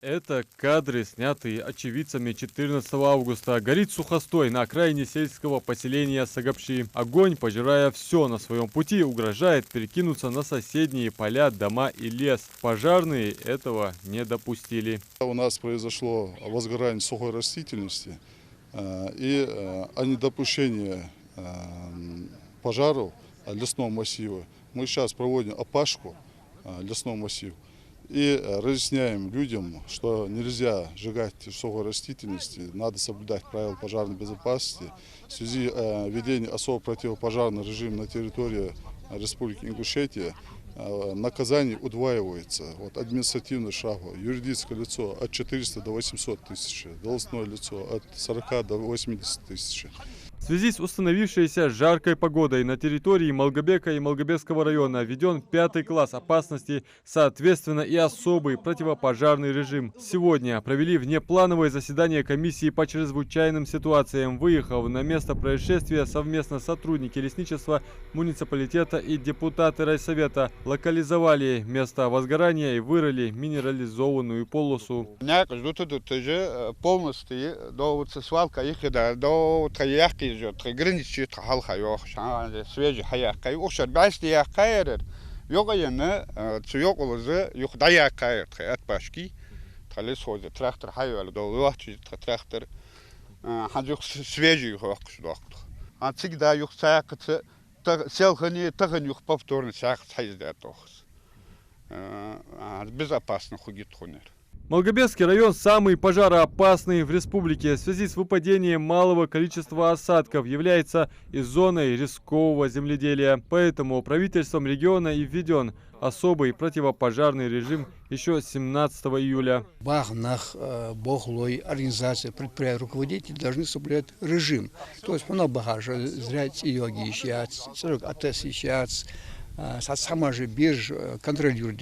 Это кадры, снятые очевидцами 14 августа. Горит сухостой на окраине сельского поселения Сагапши. Огонь, пожирая все на своем пути, угрожает перекинуться на соседние поля, дома и лес. Пожарные этого не допустили. У нас произошло возгорание сухой растительности и о недопущении пожаров лесного массива. Мы сейчас проводим опашку лесного массива. И разъясняем людям, что нельзя сжигать сухой растительности, надо соблюдать правила пожарной безопасности. В связи с введением особо противопожарного режима на территории Республики Ингушетия наказание удваивается. Вот административный штраф, юридическое лицо от 400 до 800 тысяч, должностное лицо от 40 до 80 тысяч. В связи с установившейся жаркой погодой на территории Малгобека и Малгобекского района введен 5 класс опасности, соответственно и особый противопожарный режим. Сегодня провели внеплановое заседание комиссии по чрезвычайным ситуациям. Выехав на место происшествия, совместно сотрудники лесничества, муниципалитета и депутаты райсовета локализовали место возгорания и вырыли минерализованную полосу. Границы халхайох, свежий хаякай, ушар басли якайрер, йогаяна, цуйоголозы, юхдаяк от пашки, талисходы, трактор хайвал, долуахчи, трактор, хаджух свежий хохшдох. А всегда юх сакцы, селхани, таганюх повторно сакц хайздатохс. Безопасно ходит хунер. Малгобекский район самый пожароопасный в республике. В связи с выпадением малого количества осадков является и зоной рискового земледелия. Поэтому правительством региона и введен особый противопожарный режим еще 17 июля. Бахнах, Бохлой, организация, предприятия, руководители должны соблюдать режим. То есть много багажа, зря йоги ищат, атес ищат, сама же бирж контролирует,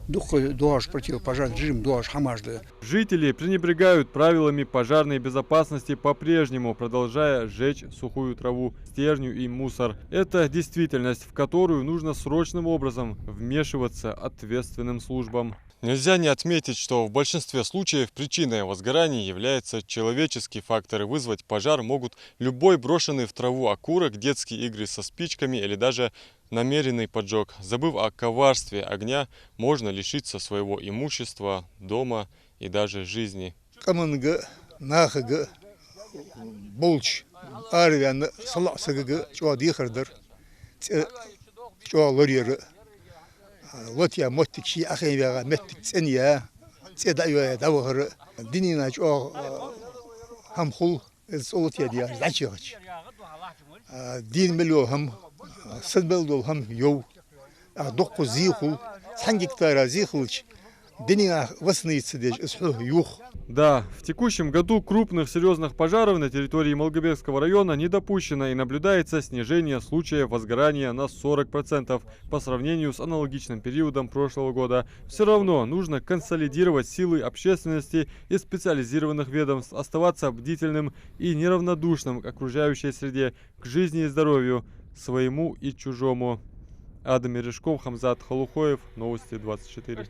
дуаш противопожарный режим, дуаш хамажды. Жители пренебрегают правилами пожарной безопасности по-прежнему, продолжая сжечь сухую траву, стержню и мусор. Это действительность, в которую нужно срочным образом вмешиваться ответственным службам. Нельзя не отметить, что в большинстве случаев причиной возгораний является человеческий фактор. Вызвать пожар могут любой брошенный в траву окурок, детские игры со спичками или даже намеренный поджог. Забыв о коварстве огня, можно лишиться своего имущества, дома и даже жизни. Вот я мотикши ахевяга меттик цения цедаю давгыр динина чо хамхул солот я дия зачигач дин миллион хам садбелдол хам йоу доққу зихул 3 гектара зихулч динина васныйцы деш юх. Да, в текущем году крупных серьезных пожаров на территории Малгобекского района не допущено и наблюдается снижение случаев возгорания на 40% по сравнению с аналогичным периодом прошлого года. Все равно нужно консолидировать силы общественности и специализированных ведомств, оставаться бдительным и неравнодушным к окружающей среде, к жизни и здоровью, своему и чужому. Адам Мережков, Хамзат Халухоев, Новости 24.